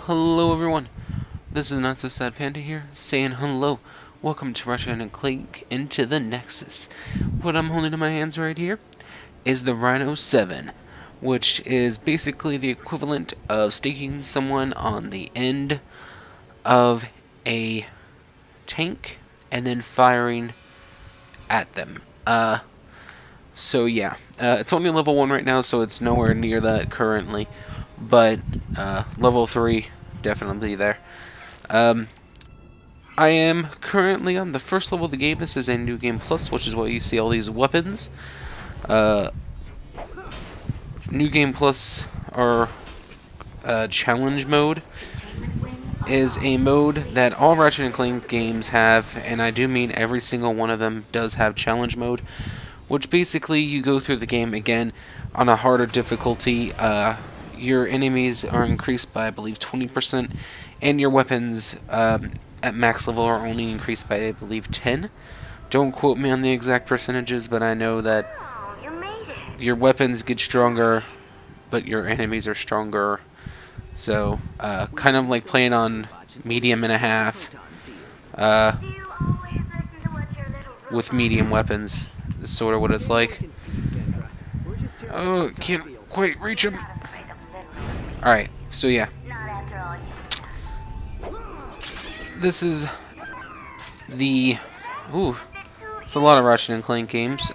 Hello everyone, this is TheNotSoSadPanda here, saying hello. Welcome to Ratchet Clank into the Nexus. What I'm holding in my hands right here is the Rhino 7, which is basically the equivalent of staking someone on the end of a tank and then firing at them. So yeah, it's only level 1 right now, so it's nowhere near that currently, but level 3 definitely there. I am currently on the first level of the game. This is a new game plus, which is why you see all these weapons. New game plus, or challenge mode, is a mode that all Ratchet & Clank games have, and I do mean every single one of them does have challenge mode, which basically you go through the game again on a harder difficulty. Your enemies are increased by, I believe, 20%, and your weapons at max level are only increased by, I believe, 10. Don't quote me on the exact percentages, but I know that your weapons get stronger, but your enemies are stronger. So, kind of like playing on medium and a half with medium weapons is sort of what it's like. Oh, can't quite reach him. Alright, so yeah. This is the... Ooh, it's a lot of Ratchet & Clank games.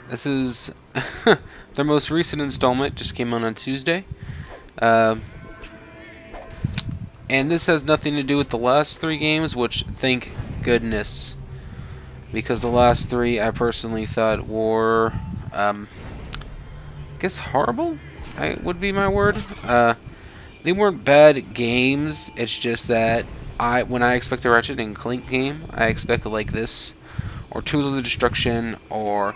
This is their most recent installment, just came out on Tuesday. And this has nothing to do with the last 3 games, which, thank goodness. Because the last 3 I personally thought were, I guess horrible? Would be my word. They weren't bad games. It's just that when I expect a Ratchet and Clank game, I expect like this, or Tools of Destruction, or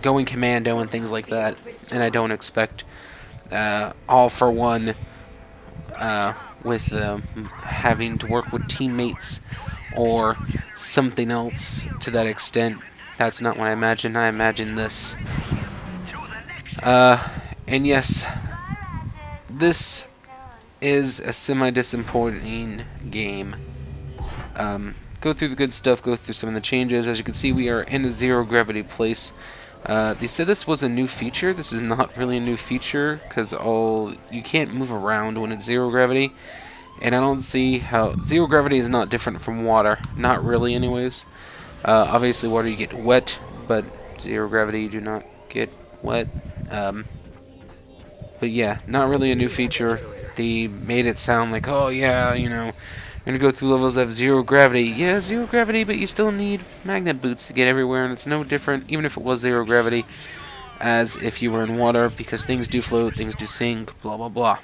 going commando and things like that. And I don't expect All for One with having to work with teammates or something else to that extent. That's not what I imagine. I imagine this. And yes, this is a semi-disappointing game. Go through the good stuff, go through some of the changes. As you can see, we are in a zero-gravity place. They said this was a new feature. This is not really a new feature, because you can't move around when it's zero-gravity. And I don't see how... Zero-gravity is not different from water. Not really, anyways. Obviously, water you get wet, but zero-gravity you do not get wet. But yeah, not really a new feature. They made it sound like, oh yeah, you're gonna go through levels that have zero gravity. Yeah, zero gravity, but you still need magnet boots to get everywhere, and it's no different, even if it was zero gravity, as if you were in water, because things do float, things do sink, blah blah blah.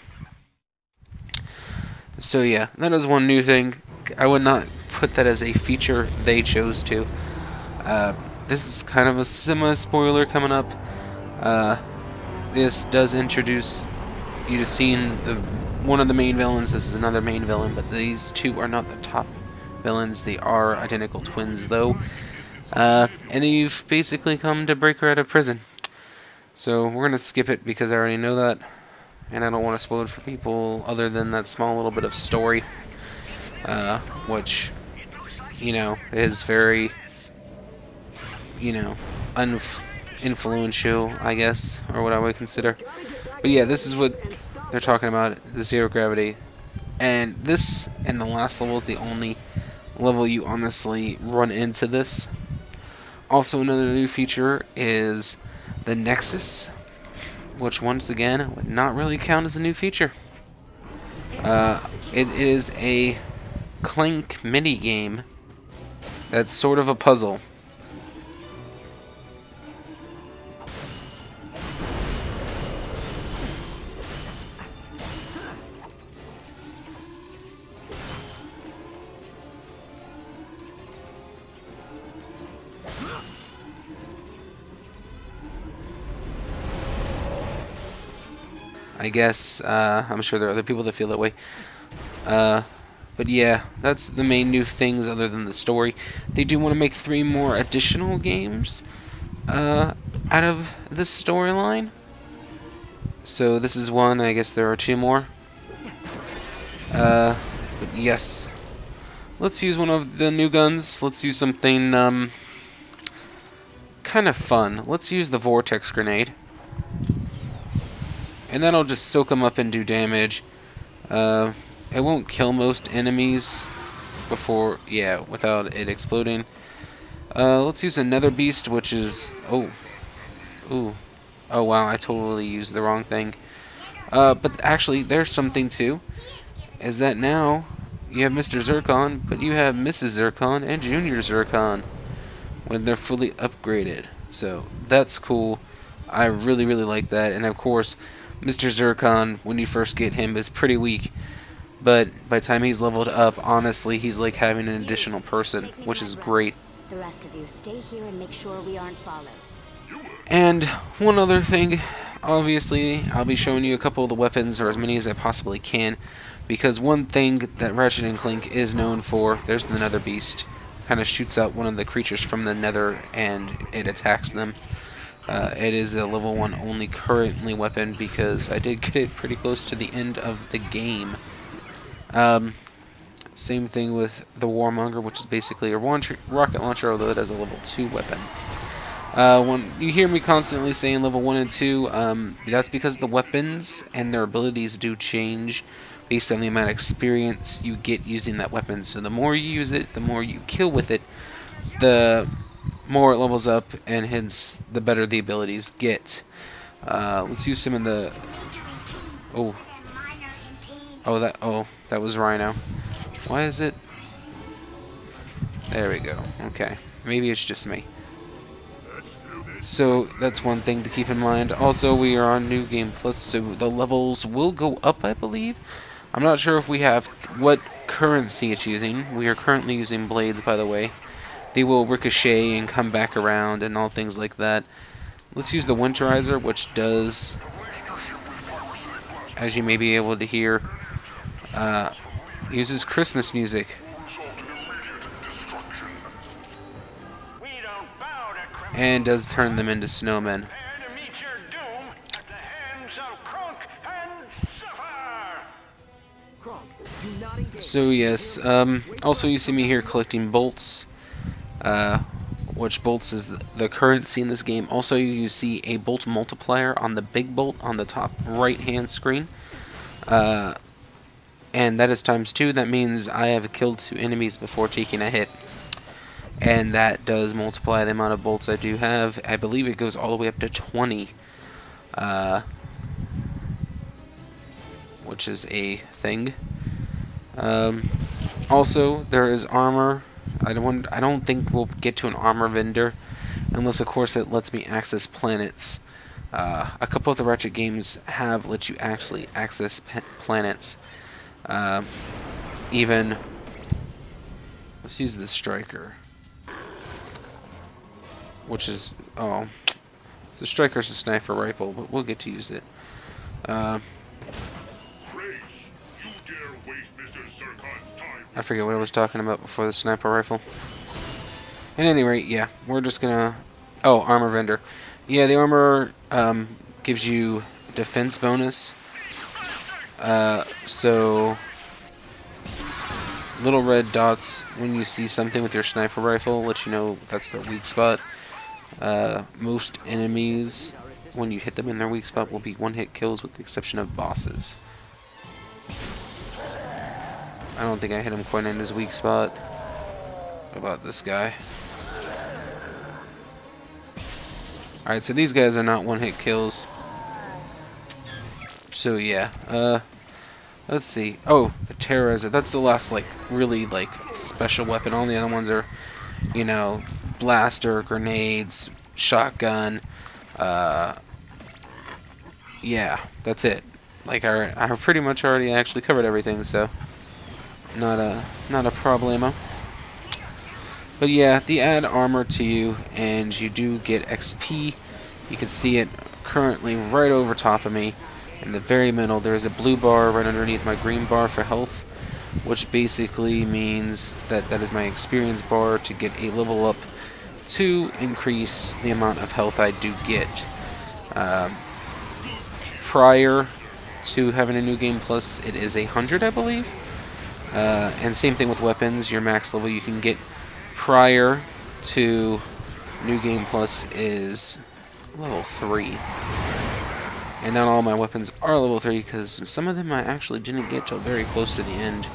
So yeah, that is one new thing. I would not put that as a feature they chose to. This is kind of a semi-spoiler coming up. This does introduce you to seeing one of the main villains. This is another main villain, but these two are not the top villains. They are identical twins, though. And you've basically come to break her out of prison. So we're going to skip it because I already know that. And I don't want to spoil it for people other than that small little bit of story. Which, is very, influential, I guess, or what I would consider. But yeah, this is what they're talking about, the zero gravity. And this, and the last level, is the only level you honestly run into this. Also, another new feature is the Nexus, which once again would not really count as a new feature. It is a Clank mini game that's sort of a puzzle. I guess, I'm sure there are other people that feel that way. But yeah, that's the main new things other than the story. They do want to make 3 more additional games out of this storyline. So this is one. I guess there are two more. But yes. Let's use one of the new guns. Let's use something kind of fun. Let's use the vortex grenade. And that'll just soak them up and do damage. It won't kill most enemies before, yeah, without it exploding. Let's use another beast, which is, oh wow, I totally used the wrong thing. But actually, there's something too, is that now you have Mr. Zircon, but you have Mrs. Zircon and Junior Zircon when they're fully upgraded. So that's cool. I really, really like that. And of course, Mr. Zircon, when you first get him, is pretty weak. But by the time he's leveled up, honestly, he's like having an additional person, which is great. The rest of you stay here and make sure we aren't followed. And one other thing, obviously, I'll be showing you a couple of the weapons, or as many as I possibly can, because one thing that Ratchet & Clank is known for, there's the Nether Beast, kind of shoots out one of the creatures from the Nether and it attacks them. It is a level 1 only currently weapon because I did get it pretty close to the end of the game. Same thing with the Warmonger, which is basically a rocket launcher, although it has a level 2 weapon. When you hear me constantly saying level 1 and 2, that's because the weapons and their abilities do change based on the amount of experience you get using that weapon. So the more you use it, the more you kill with it, the more it levels up, and hence the better the abilities get. Let's use some in the... that was Rhino. Why is it... There we go. Okay. Maybe it's just me. So that's one thing to keep in mind. Also, we are on New Game Plus, so the levels will go up, I believe. I'm not sure if we have what currency it's using. We are currently using blades, by the way. They will ricochet and come back around and all things like that. Let's use the Winterizer, which does, as you may be able to hear, uses Christmas music. And does turn them into snowmen. So yes, also you see me here collecting bolts, which bolts is the currency in this game. Also you see a bolt multiplier on the big bolt on the top right hand screen, and that is ×2. That means I have killed 2 enemies before taking a hit, and that does multiply the amount of bolts I do have. I believe it goes all the way up to 20, which is a thing. Also, there is armor. I don't think we'll get to an armor vendor, unless of course it lets me access planets. A couple of the Ratchet games have let you actually access planets. Even, let's use the Striker, which is, so Striker's a sniper rifle, but we'll get to use it. I forget what I was talking about before the sniper rifle. At any rate, yeah, we're just gonna... Oh, armor vendor. Yeah, the armor gives you defense bonus. So little red dots when you see something with your sniper rifle let you know that's their weak spot. Most enemies, when you hit them in their weak spot, will be one-hit kills with the exception of bosses. I don't think I hit him quite in his weak spot. What about this guy? Alright, so these guys are not one-hit kills. So yeah, let's see. Oh, the Terrorizer. That's the last, like, really, like, special weapon. All the other ones are, you know, blaster, grenades, shotgun. Yeah, that's it. Like, I pretty much already actually covered everything, so not a problemo. But yeah, they add armor to you, and you do get XP. You can see it currently right over top of me. In the very middle, there is a blue bar right underneath my green bar for health, which basically means that that is my experience bar to get a level up to increase the amount of health I do get. prior to having a New Game Plus, it is 100, I believe. And same thing with weapons. Your max level you can get prior to New Game Plus is level 3. And not all my weapons are level 3, because some of them I actually didn't get till very close to the end.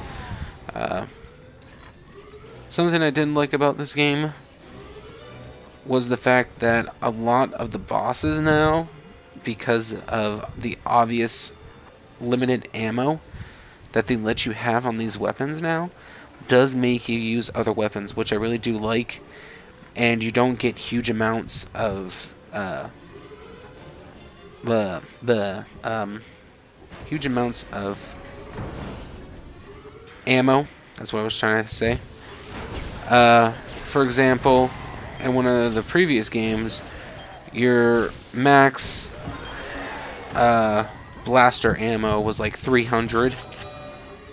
Something I didn't like about this game was the fact that a lot of the bosses now, because of the obvious limited ammo that they let you have on these weapons now, does make you use other weapons, which I really do like. And you don't get huge amounts of huge amounts of ammo. That's what I was trying to say. For example, in one of the previous games, your max blaster ammo was like 300,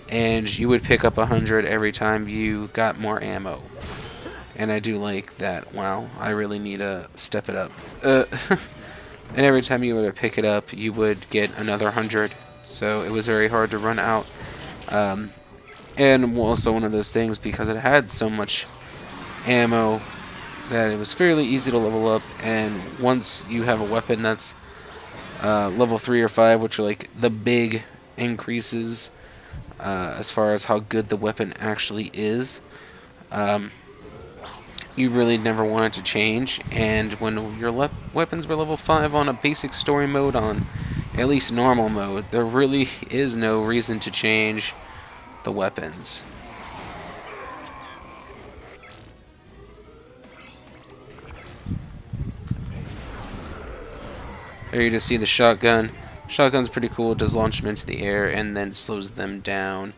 and you would pick up 100 every time you got more ammo. And I do like that. Wow, I really need to step it up. And every time you would pick it up, you would get another 100. So it was very hard to run out. And also one of those things, because it had so much ammo, that it was fairly easy to level up. And once you have a weapon that's level 3 or 5, which are like the big increases as far as how good the weapon actually is, you really never want it to change. And when your weapons were level 5 on a basic story mode, on at least normal mode, there really is no reason to change the weapons. There you just see the shotgun. Shotgun's pretty cool. It does launch them into the air and then slows them down.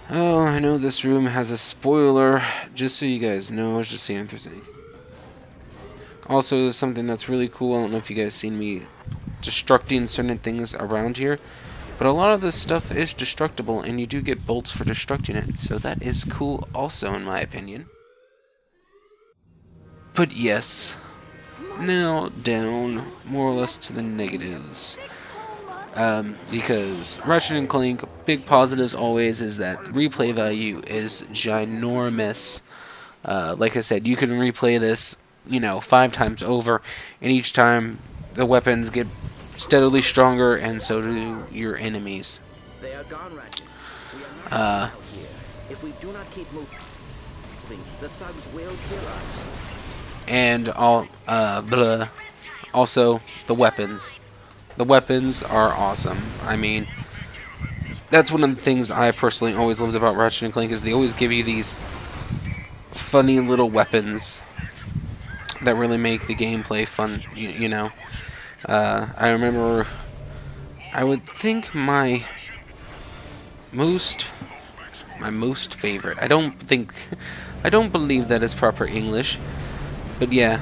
Oh, I know this room has a spoiler. Just so you guys know, I was just seeing if there's anything. Also, something that's really cool, I don't know if you guys seen me destructing certain things around here, but a lot of this stuff is destructible, and you do get bolts for destructing it, so that is cool also, in my opinion. But yes, now down more or less to the negatives. Because Ratchet & Clank, big positives always is that replay value is ginormous. Like I said, you can replay this, 5 times over, and each time the weapons get steadily stronger, and so do your enemies. They are gone, Ratchet. We are not here. If we do not keep moving, the thugs will kill us. And also the weapons. The weapons are awesome. I mean, that's one of the things I personally always loved about Ratchet & Clank, is they always give you these funny little weapons that really make the gameplay fun, I remember, I would think my most favorite, I don't believe that is proper English, but yeah,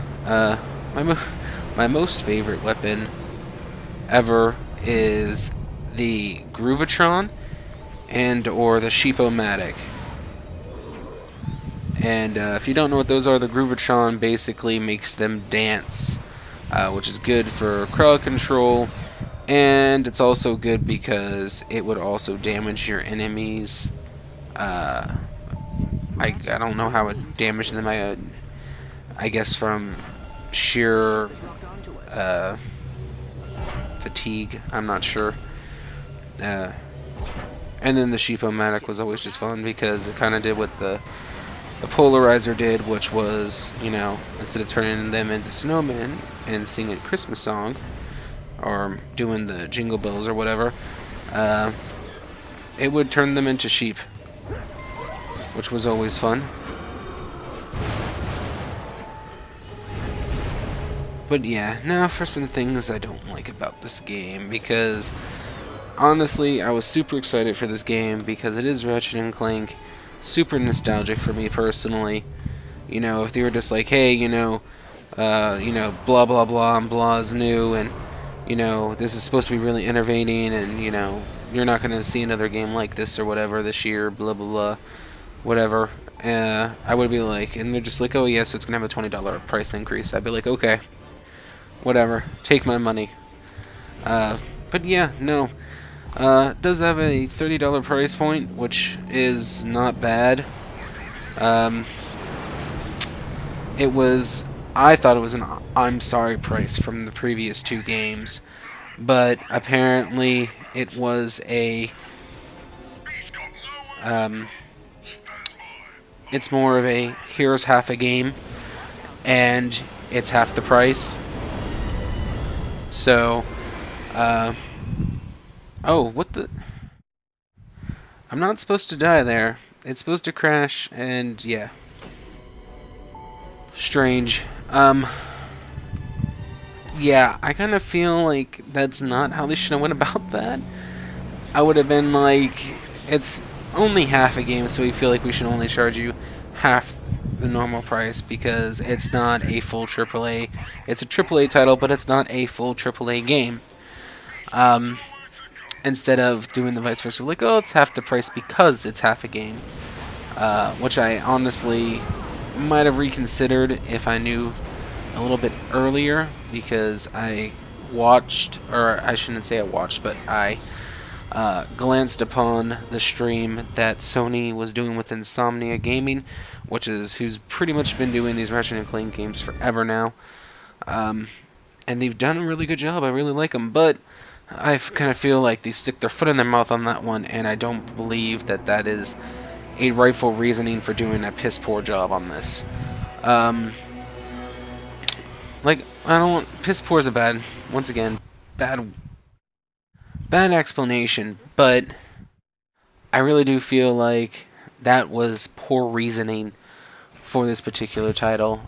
my most favorite weapon ever is the Groovatron and or the Sheep-O-Matic. And if you don't know what those are, the Groovatron basically makes them dance, which is good for crowd control, and it's also good because it would also damage your enemies. I don't know how it damaged them. I guess from sheer fatigue. I'm not sure. And then the Sheep-O-Matic was always just fun because it kind of did what the Polarizer did, which was, instead of turning them into snowmen and singing a Christmas song or doing the Jingle Bells or whatever, it would turn them into sheep, which was always fun. But yeah, now for some things I don't like about this game, because honestly, I was super excited for this game because it is Ratchet & Clank, super nostalgic for me personally. If they were just like, hey, blah blah blah and blah is new, and this is supposed to be really innovating, and you're not gonna see another game like this or whatever this year, blah blah blah, whatever. I would be like, and they're just like, oh yeah, so it's gonna have a $20 price increase. I'd be like, okay, whatever, take my money. But yeah, no. Does have a $30 price point, which is not bad. Um, it was, I thought it was an I'm sorry price from the previous two games, but apparently it was a, it's more of a here's half a game, and it's half the price. So, oh, what the? I'm not supposed to die there. It's supposed to crash, and yeah. Strange. Yeah, I kind of feel like that's not how they should have went about that. I would have been like, it's only half a game, so we feel like we should only charge you half the normal price because it's not a full AAA. It's a AAA title, but it's not a full AAA game. Instead of doing the vice versa, like, oh, it's half the price because it's half a game. Which I honestly might have reconsidered if I knew a little bit earlier, because I watched, or I shouldn't say I watched, but I glanced upon the stream that Sony was doing with Insomnia Gaming, which is who's pretty much been doing these Ratchet and Clank games forever now. And they've done a really good job. I really like them, but I kind of feel like they stick their foot in their mouth on that one, and I don't believe that that is a rightful reasoning for doing a piss poor job on this. Like, I don't want, piss poor is a bad, once again, bad explanation, but I really do feel like that was poor reasoning for this particular title,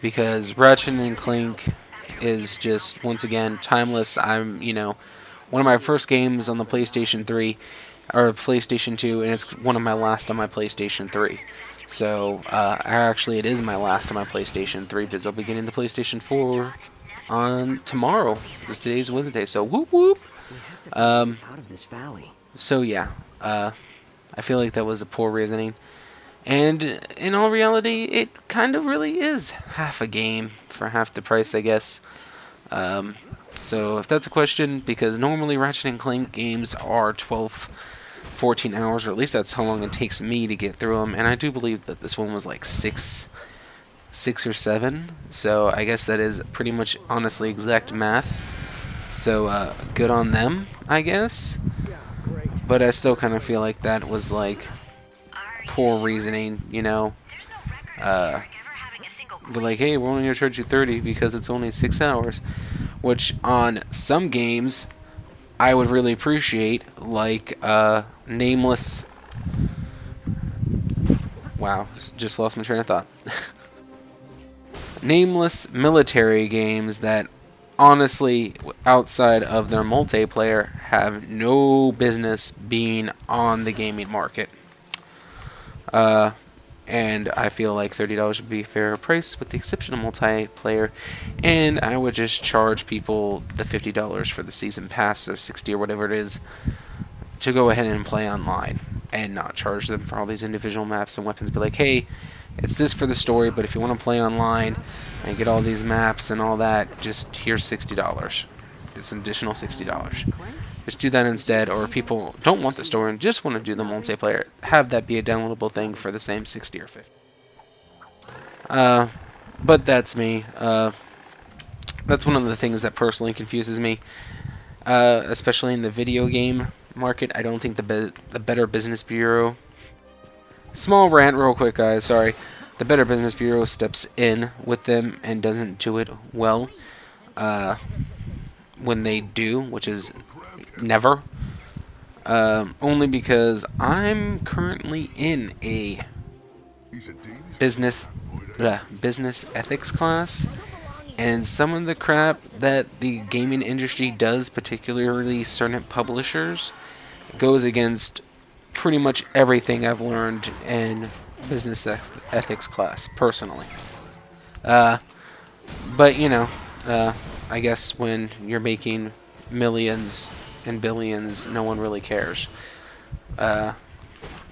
because Ratchet and Clank is just, once again, timeless. I'm, one of my first games on the PlayStation 3, or PlayStation 2, and it's one of my last on my PlayStation 3. So, actually, it is my last on my PlayStation 3, because I'll be getting the PlayStation 4 on tomorrow. Today's Wednesday, so whoop whoop. Out of this valley. So yeah, I feel like that was a poor reasoning. And in all reality, it kind of really is half a game for half the price, I guess. So if that's a question, because normally Ratchet and Clank games are 12, 14 hours, or at least that's how long it takes me to get through them, and I do believe that this one was like 6 or 7, so I guess that is pretty much honestly exact math. So good on them, I guess. But I still kind of feel like that was like poor reasoning, but like, hey, we're only gonna charge you 30 because it's only 6 hours, which on some games I would really appreciate, like Nameless. Wow, just lost my train of thought. Nameless military games that honestly, outside of their multiplayer, have no business being on the gaming market. And I feel like $30 would be a fair price with the exception of multiplayer, and I would just charge people the $50 for the season pass, or 60 or whatever it is, to go ahead and play online, and not charge them for all these individual maps and weapons. Be like, hey, it's this for the story, but if you want to play online and get all these maps and all that, just here's $60. It's an additional $60. Just do that instead, or if people don't want the story and just want to do the multiplayer, have that be a downloadable thing for the same 60 or 50. But that's me. That's one of the things that personally confuses me, especially in the video game market. I don't think the Better Business Bureau... Small rant real quick, guys, sorry. The Better Business Bureau steps in with them and doesn't do it well. When they do, which is never. Only because I'm currently in a business ethics class, and some of the crap that the gaming industry does, particularly certain publishers, goes against pretty much everything I've learned in business ethics class, personally. But, I guess when you're making millions and billions, no one really cares.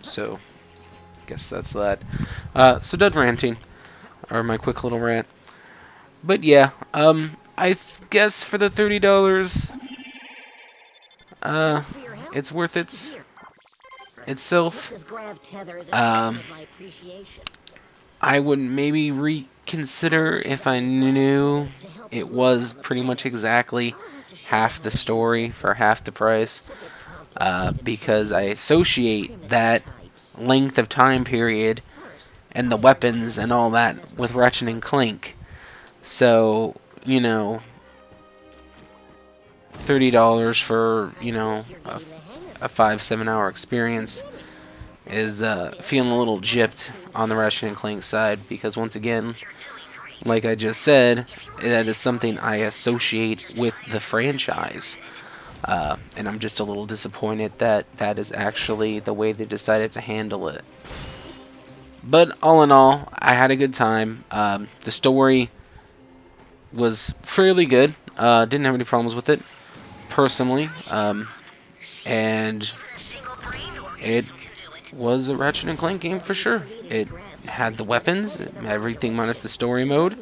So, I guess that's that. So done ranting, or my quick little rant. But yeah, guess for the $30, it's worth itself. I would maybe reconsider if I knew it was pretty much exactly half the story for half the price, because I associate that length of time period and the weapons and all that with Ratchet and Clank. So, $30 for, a 5-7 hour experience is feeling a little gypped on the Ratchet and Clank side, because once again, like I just said, that is something I associate with the franchise. And I'm just a little disappointed that that is actually the way they decided to handle it. But all in all, I had a good time. The story was fairly good. Didn't have any problems with it, personally. And it was a Ratchet and Clank game for sure. It had the weapons, everything minus the story mode.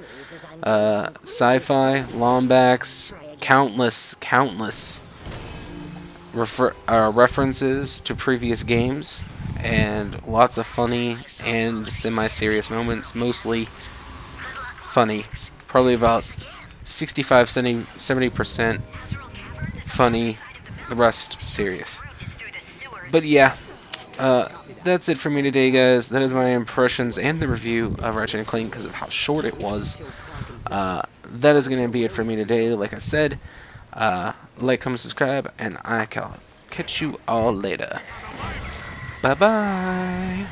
Sci-fi, Lombax, countless references to previous games, and lots of funny and semi-serious moments, mostly funny. Probably about 65-70% funny, the rest serious. But yeah, that's it for me today, guys. That is my impressions and the review of Ratchet & Clank because of how short it was. That is going to be it for me today. Like I said, like, comment, subscribe, and I'll catch you all later. Bye-bye.